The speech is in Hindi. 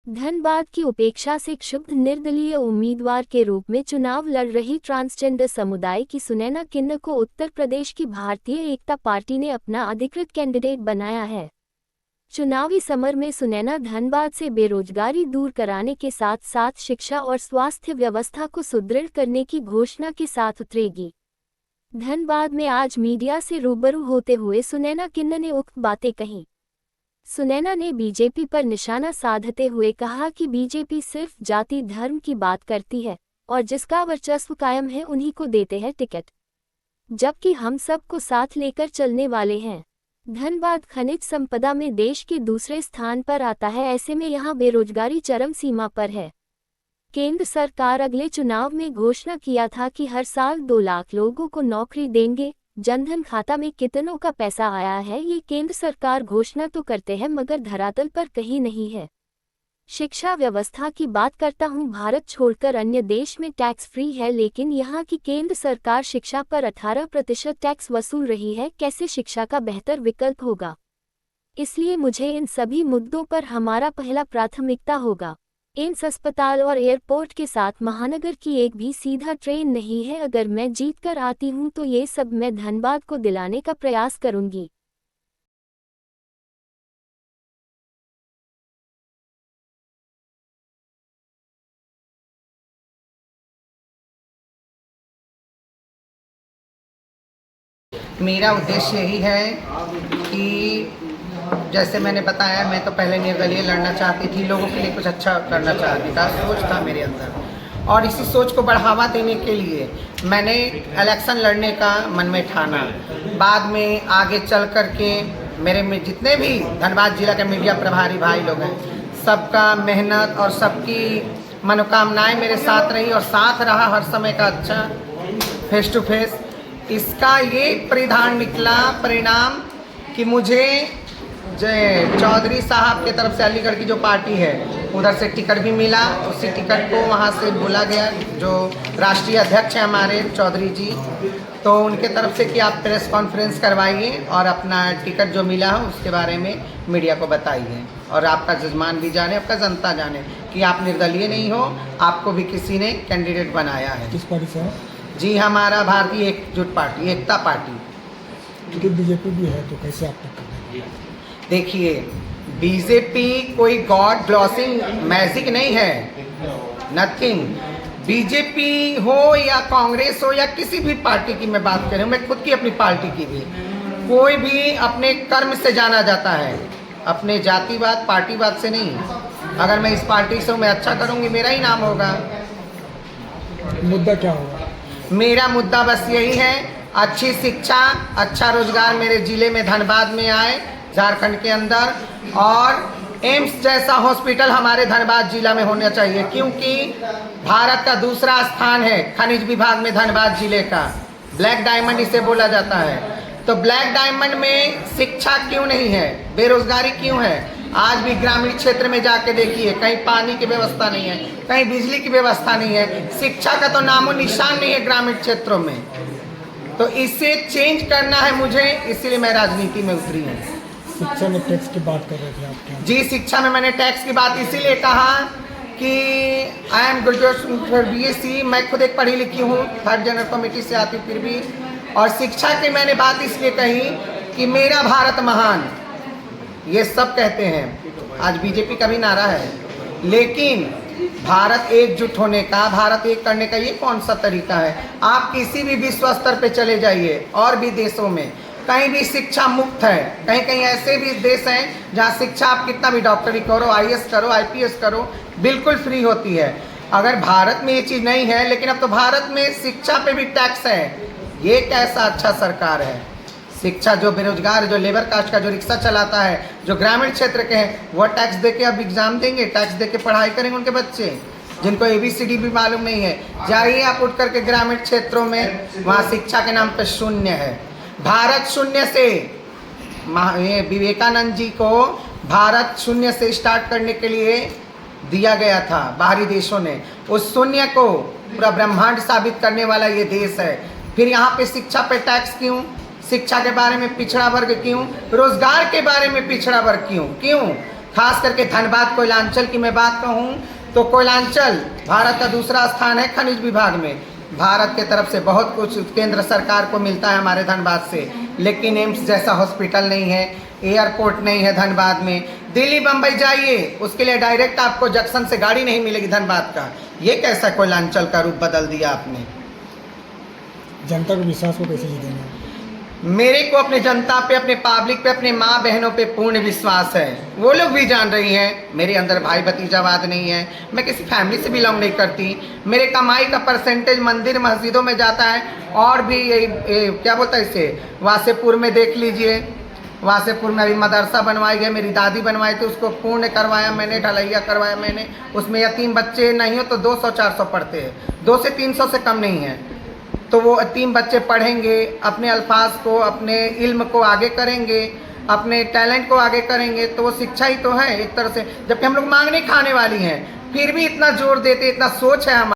धनबाद की उपेक्षा से क्षुब्ध निर्दलीय उम्मीदवार के रूप में चुनाव लड़ रही ट्रांसजेंडर समुदाय की सुनैना किन्न को उत्तर प्रदेश की भारतीय एकता पार्टी ने अपना अधिकृत कैंडिडेट बनाया है। चुनावी समर में सुनैना धनबाद से बेरोजगारी दूर कराने के साथ साथ शिक्षा और स्वास्थ्य व्यवस्था को सुदृढ़ करने की घोषणा के साथ उतरेगी। धनबाद में आज मीडिया से रूबरू होते हुए सुनैना किन्न ने उक्त बातें कहीं। सुनैना ने बीजेपी पर निशाना साधते हुए कहा कि बीजेपी सिर्फ जाति धर्म की बात करती है और जिसका वर्चस्व कायम है उन्हीं को देते हैं टिकट, जबकि हम सबको साथ लेकर चलने वाले हैं। धनबाद खनिज संपदा में देश के दूसरे स्थान पर आता है, ऐसे में यहाँ बेरोजगारी चरम सीमा पर है। केंद्र सरकार अगले चुनाव में घोषणा किया था कि हर साल 2 लाख लोगों को नौकरी देंगे। जनधन खाता में कितनों का पैसा आया है ये केंद्र सरकार घोषणा तो करते हैं मगर धरातल पर कहीं नहीं है। शिक्षा व्यवस्था की बात करता हूँ, भारत छोड़कर अन्य देश में टैक्स फ्री है, लेकिन यहाँ की केंद्र सरकार शिक्षा पर 18% टैक्स वसूल रही है। कैसे शिक्षा का बेहतर विकल्प होगा? इसलिए मुझे इन सभी मुद्दों पर हमारा पहला प्राथमिकता होगा। एम्स अस्पताल और एयरपोर्ट के साथ महानगर की एक भी सीधा ट्रेन नहीं है। अगर मैं जीत कर आती हूँ तो ये सब मैं धनबाद को दिलाने का प्रयास करूंगी। मेरा उद्देश्य यही है कि जैसे मैंने बताया, मैं तो पहले निर्दलीय लड़ना चाहती थी, लोगों के लिए कुछ अच्छा करना चाहती था, सोच था मेरे अंदर। और इसी सोच को बढ़ावा देने के लिए मैंने इलेक्शन लड़ने का मन में ठाना। बाद में आगे चल कर के मेरे में जितने भी धनबाद जिला के मीडिया प्रभारी भाई लोग हैं, सबका मेहनत और सबकी मनोकामनाएं मेरे साथ रही और साथ रहा हर समय का अच्छा फेस टू फेस। इसका ये परिणाम निकला कि मुझे चौधरी साहब के तरफ से अलीगढ़ की जो पार्टी है उधर से टिकट भी मिला। उसी टिकट को वहाँ से बोला गया, जो राष्ट्रीय अध्यक्ष हैं हमारे चौधरी जी, तो उनके तरफ से कि आप प्रेस कॉन्फ्रेंस करवाइए और अपना टिकट जो मिला है उसके बारे में मीडिया को बताइए और आपका जजमान भी जाने, आपका जनता जाने कि आप निर्दलीय नहीं हो, आपको भी किसी ने कैंडिडेट बनाया है। किस पार्टी से? जी, हमारा भारतीय एकजुट पार्टी, एकता पार्टी। क्योंकि बीजेपी भी है तो कैसे आप टक्कर? देखिए, बीजेपी कोई गॉड ग्लॉसिंग मैजिक नहीं है, नथिंग। बीजेपी हो या कांग्रेस हो या किसी भी पार्टी की मैं बात करूं, मैं खुद की अपनी पार्टी की भी, कोई भी अपने कर्म से जाना जाता है, अपने जातिवाद पार्टीवाद से नहीं। अगर मैं इस पार्टी से मैं अच्छा करूंगी, मेरा ही नाम होगा। मुद्दा क्या होगा? मेरा मुद्दा बस यही है, अच्छी शिक्षा, अच्छा रोजगार मेरे जिले में धनबाद में आए, झारखंड के अंदर, और एम्स जैसा हॉस्पिटल हमारे धनबाद जिला में होना चाहिए, क्योंकि भारत का दूसरा स्थान है खनिज विभाग में धनबाद जिले का। ब्लैक डायमंड इसे बोला जाता है। तो ब्लैक डायमंड में शिक्षा क्यों नहीं है, बेरोजगारी क्यों है? आज भी ग्रामीण क्षेत्र में जाके देखिए, कहीं पानी की व्यवस्था नहीं है, कहीं बिजली की व्यवस्था नहीं है, शिक्षा का तो नामो निशान नहीं है ग्रामीण क्षेत्रों में। तो इसे चेंज करना है मुझे, इसीलिए मैं राजनीति में उतरी हूँ। शिक्षा में टैक्स की बात कर रहे थे आप क्या? जी, शिक्षा में मैंने टैक्स की बात इसीलिए कहा कि आई एम ग्रेजुएट BSc, मैं खुद एक पढ़ी लिखी हूँ, 3rd जनरल कमेटी से आती फिर भी। और शिक्षा की मैंने बात इसलिए कही कि मेरा भारत महान, ये सब कहते हैं, आज बीजेपी का भी नारा है, लेकिन भारत एकजुट होने का, भारत एक करने का ये कौन सा तरीका है? आप किसी भी विश्व स्तर पे चले जाइए और भी देशों में कहीं भी शिक्षा मुफ्त है। कहीं कहीं ऐसे भी देश हैं जहाँ शिक्षा आप कितना भी डॉक्टरी करो, IAS करो, IPS करो, बिल्कुल फ्री होती है। अगर भारत में ये चीज़ नहीं है, लेकिन अब तो भारत में शिक्षा पे भी टैक्स है। ये कैसा अच्छा सरकार है? शिक्षा, जो बेरोजगार, जो लेबर कास्ट का जो रिक्शा चलाता है, जो ग्रामीण क्षेत्र के हैं, वह टैक्स दे के अब एग्जाम देंगे, टैक्स दे के पढ़ाई करेंगे उनके बच्चे, जिनको ABCD भी मालूम नहीं है। जाइए आप उठ करके ग्रामीण क्षेत्रों में, वहाँ शिक्षा के नाम पे शून्य है। भारत शून्य से, विवेकानंद जी को भारत शून्य से स्टार्ट करने के लिए दिया गया था बाहरी देशों ने। उस शून्य को पूरा ब्रह्मांड साबित करने वाला ये देश है। फिर यहाँ पे शिक्षा पे टैक्स क्यों? शिक्षा के बारे में पिछड़ा वर्ग क्यों? रोजगार के बारे में पिछड़ा वर्ग क्यों? खास करके धनबाद कोयलांचल की मैं बात कहूँ तो कोयलांचल भारत का दूसरा स्थान है खनिज विभाग में। भारत के तरफ से बहुत कुछ केंद्र सरकार को मिलता है हमारे धनबाद से, लेकिन एम्स जैसा हॉस्पिटल नहीं है, एयरपोर्ट नहीं है धनबाद में। दिल्ली बम्बई जाइए, उसके लिए डायरेक्ट आपको जंक्शन से गाड़ी नहीं मिलेगी धनबाद का। ये कैसा कोयलांचल का रूप बदल दिया आपने। जनता को विश्वास को कैसे जीतेंगे? मेरे को अपने जनता पे, अपने पब्लिक पे, अपने माँ बहनों पे पूर्ण विश्वास है। वो लोग भी जान रही हैं मेरे अंदर भाई भतीजावाद नहीं है, मैं किसी फैमिली से बिलोंग नहीं करती। मेरे कमाई का परसेंटेज मंदिर मस्जिदों में जाता है। और भी क्या बोलता है इसे, वासेपुर में देख लीजिए, वासेपुर में अभी मदरसा बनवाई गई, मेरी दादी बनवाई थी, उसको पूर्ण करवाया मैंने, ढलैया करवाया मैंने। उसमें यतीम बच्चे नहीं हो तो 200-400 पढ़ते हैं, 200 से 300 से कम नहीं है। तो वो यतीम बच्चे पढ़ेंगे, अपने अल्फाज को, अपने इल्म को आगे करेंगे, अपने टैलेंट को आगे करेंगे, तो वो शिक्षा ही तो है एक तरह से। जबकि हम लोग मांग नहीं खाने वाली हैं, फिर भी इतना जोर देते, इतना सोच है हमारा।